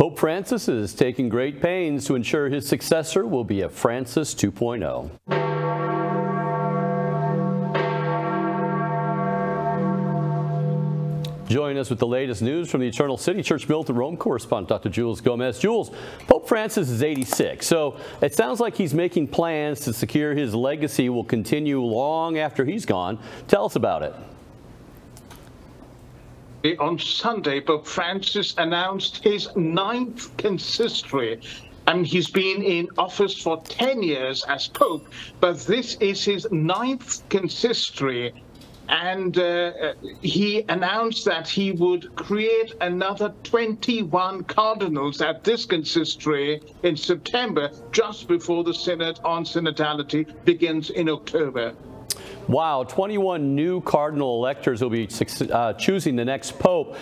Pope Francis is taking great pains to ensure his successor will be a Francis 2.0. Join us with the latest news from the Eternal City Church Militant Rome correspondent, Dr. Jules Gomes. Jules, Pope Francis is 86, so it sounds like he's making plans to secure his legacy will continue long after he's gone. Tell us about it. On Sunday, Pope Francis announced his 9th consistory. He's been in office for 10 years as Pope, but this is his 9th consistory. And he announced that he would create another 21 cardinals at this consistory in September, just before the Synod on Synodality begins in October. Wow, 21 new cardinal electors will be choosing the next pope.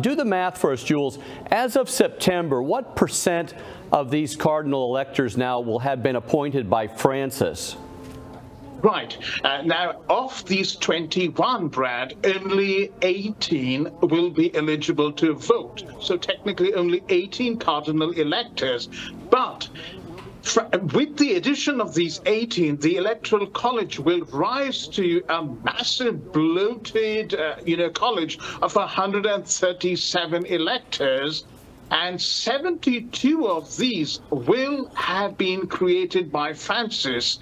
Do the math for us, Jules. As of September, what % of these cardinal electors now will have been appointed by Francis? Right. Now, of these 21, Brad, only 18 will be eligible to vote. So technically only 18 cardinal electors. But with the addition of these 18, the Electoral College will rise to a massive, bloated, college of 137 electors. And 72 of these will have been created by Francis.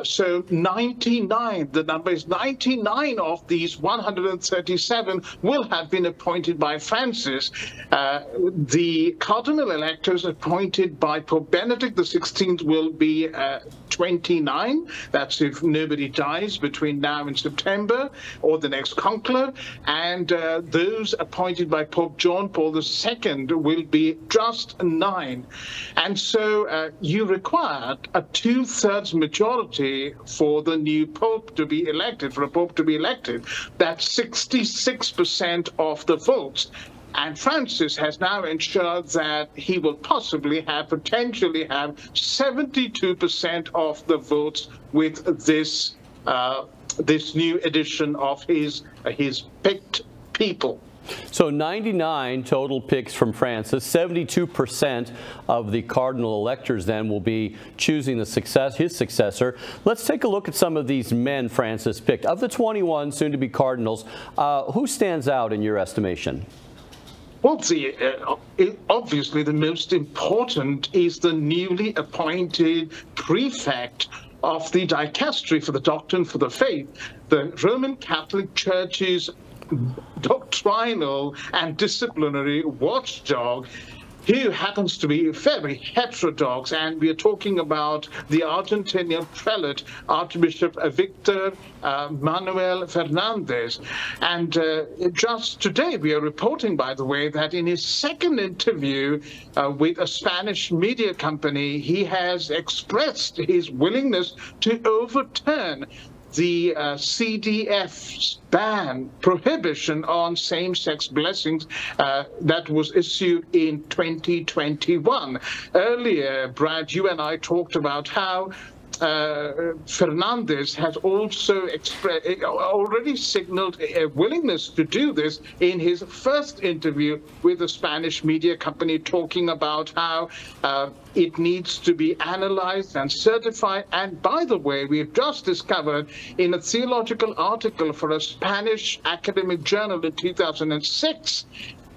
So 99, the number is 99 of these 137 will have been appointed by Francis. The cardinal electors appointed by Pope Benedict XVI will be 29. That's if nobody dies between now and September or the next conclave. And those appointed by Pope John Paul II will be just 9. And so you required a 2/3 majority for the new pope to be elected, for a pope to be elected. That's 66% of the votes. And Francis has now ensured that he will potentially have 72% of the votes with this new edition of his picked people. So 99 total picks from Francis. 72% of the cardinal electors then will be choosing his successor. Let's take a look at some of these men Francis picked. Of the 21 soon-to-be cardinals, who stands out in your estimation? Well, obviously the most important is the newly appointed prefect of the dicastery for the doctrine for the faith, the Roman Catholic Church's doctrinal and disciplinary watchdog, who happens to be very heterodox, and we are talking about the Argentinian prelate, Archbishop Victor Manuel Fernandez. And just today we are reporting, by the way, that in his second interview with a Spanish media company, he has expressed his willingness to overturn the CDF's prohibition on same-sex blessings that was issued in 2021. Earlier, Brad, you and I talked about how Fernandez has also already signaled a willingness to do this in his first interview with a Spanish media company, talking about how it needs to be analyzed and certified. And by the way, we've just discovered in a theological article for a Spanish academic journal in 2006,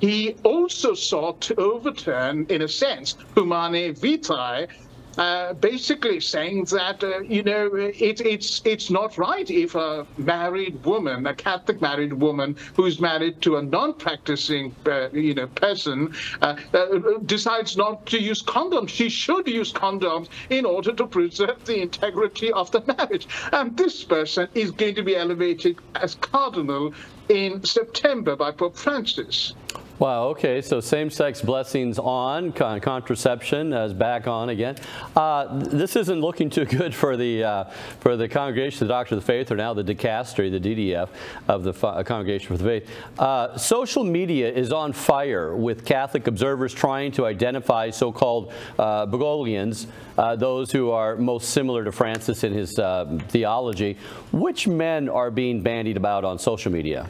he also sought to overturn, in a sense, Humanae Vitae, basically saying that, it's not right if a married woman, a Catholic married woman who's married to a non-practicing, person, decides not to use condoms. She should use condoms in order to preserve the integrity of the marriage. And this person is going to be elevated as cardinal in September by Pope Francis. Wow, okay, so same-sex blessings on, contraception is back on again. This isn't looking too good for the Congregation of the Doctrine of the Faith, or now the dicastery, the DDF, of the Congregation for the Faith. Social media is on fire with Catholic observers trying to identify so-called Bergoglians, those who are most similar to Francis in his theology. Which men are being bandied about on social media?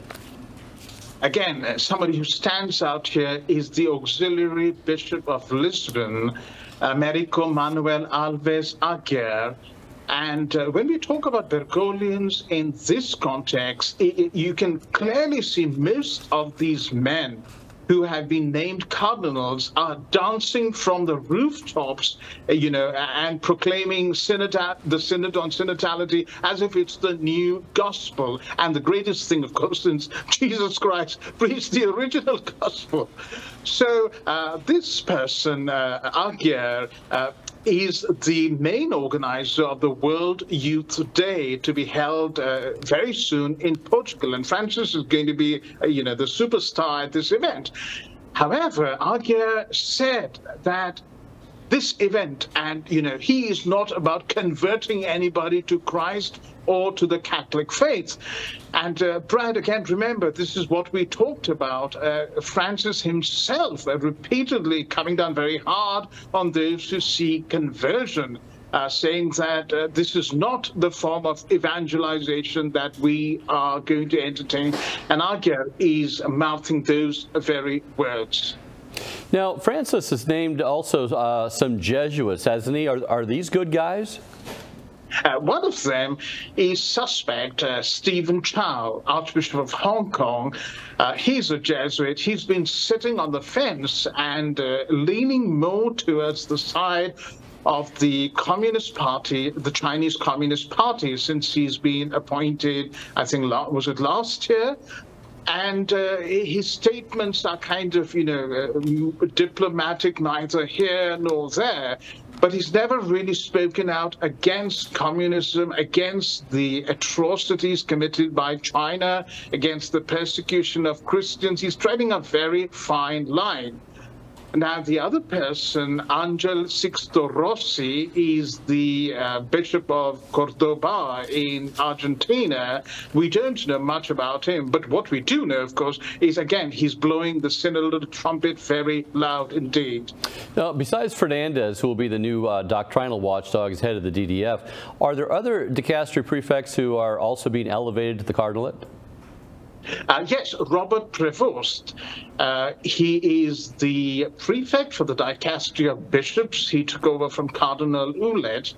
again, somebody who stands out here is the Auxiliary Bishop of Lisbon, Americo Manuel Alves Aguer. And when we talk about Bergoglians in this context, you can clearly see most of these men who have been named cardinals are dancing from the rooftops, and proclaiming the synod on synodality as if it's the new gospel. And the greatest thing, of course, since Jesus Christ preached the original gospel. So this person, Aguer, is the main organizer of the World Youth Day to be held very soon in Portugal. And Francis is going to be, the superstar at this event. However, Aguer said that this event, and, he is not about converting anybody to Christ or to the Catholic faith. And Brad, again, remember, this is what we talked about. Francis himself repeatedly coming down very hard on those who seek conversion, saying that this is not the form of evangelization that we are going to entertain. And Aguer is mouthing those very words. Now, Francis has named also some Jesuits, hasn't he? Are these good guys? One of them is suspect Stephen Chow, Archbishop of Hong Kong. He's a Jesuit. He's been sitting on the fence and leaning more towards the side of the Communist Party, the Chinese Communist Party, since he's been appointed, I think, was it last year? And his statements are kind of, diplomatic, neither here nor there. But he's never really spoken out against communism, against the atrocities committed by China, against the persecution of Christians. He's treading a very fine line. Now, the other person, Angel Sixto Rossi, is the Bishop of Cordoba in Argentina. We don't know much about him, but what we do know, of course, is, again, he's blowing the synodal trumpet very loud indeed. Now, besides Fernandez, who will be the new doctrinal watchdog as head of the DDF, are there other dicastery prefects who are also being elevated to the cardinalate? Yes, Robert Prevost. He is the prefect for the dicastery of bishops. He took over from Cardinal Ouellet.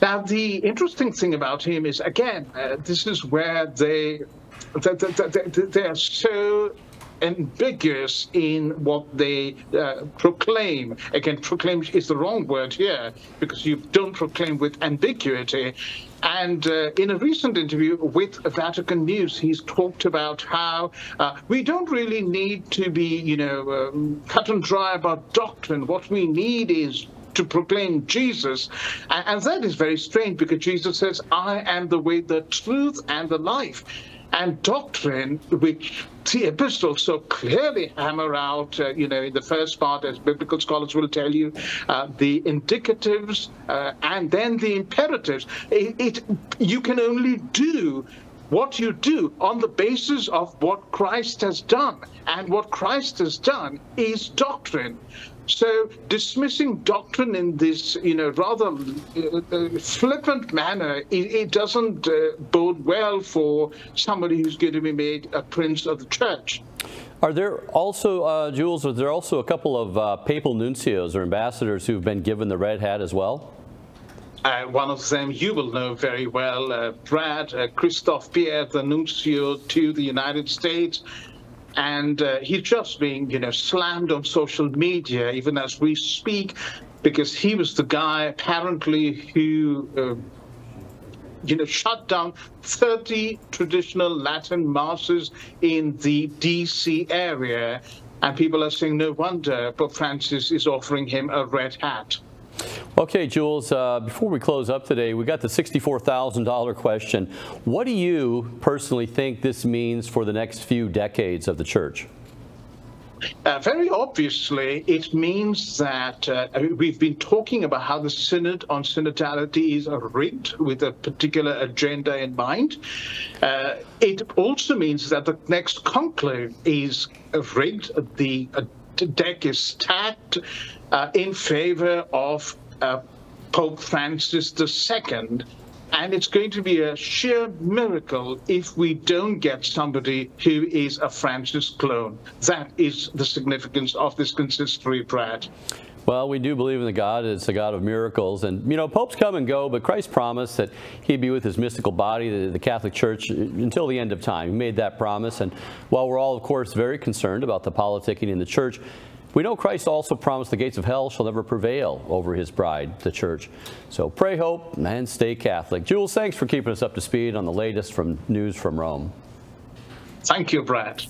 Now, the interesting thing about him is, again, this is where they are so ambiguous in what they proclaim. Again, proclaim is the wrong word here, because you don't proclaim with ambiguity. And in a recent interview with Vatican News, he's talked about how we don't really need to be, cut and dry about doctrine. What we need is to proclaim Jesus. And that is very strange, because Jesus says, I am the way, the truth, and the life. And doctrine, which the epistles so clearly hammer out, in the first part, as biblical scholars will tell you, the indicatives and then the imperatives. You can only do what you do on the basis of what Christ has done. And what Christ has done is doctrine. So dismissing doctrine in this, rather flippant manner, it doesn't bode well for somebody who's going to be made a prince of the church. Are there also, Jules, are there also a couple of papal nuncios or ambassadors who've been given the red hat as well? One of them you will know very well, Brad, Christoph Pierre, the nuncio to the United States. And he's just being, slammed on social media, even as we speak, because he was the guy, apparently, who, shut down 30 traditional Latin masses in the D.C. area. And people are saying, no wonder Pope Francis is offering him a red hat. Okay, Jules, before we close up today, we got the $64,000 question. What do you personally think this means for the next few decades of the church? Very obviously, it means that we've been talking about how the Synod on synodality is rigged with a particular agenda in mind. It also means that the next conclave is rigged. The deck is stacked in favor of Pope Francis II. And it's going to be a sheer miracle if we don't get somebody who is a Francis clone. That is the significance of this consistory, Brad. Well, we do believe in the God. It's a God of miracles. And, you know, popes come and go, but Christ promised that he'd be with his mystical body, the Catholic Church, until the end of time. He made that promise. And while we're all, of course, very concerned about the politicking in the church, we know Christ also promised the gates of hell shall never prevail over his bride, the church. So pray, hope, and stay Catholic. Jules, thanks for keeping us up to speed on the latest news from Rome. Thank you, Brad.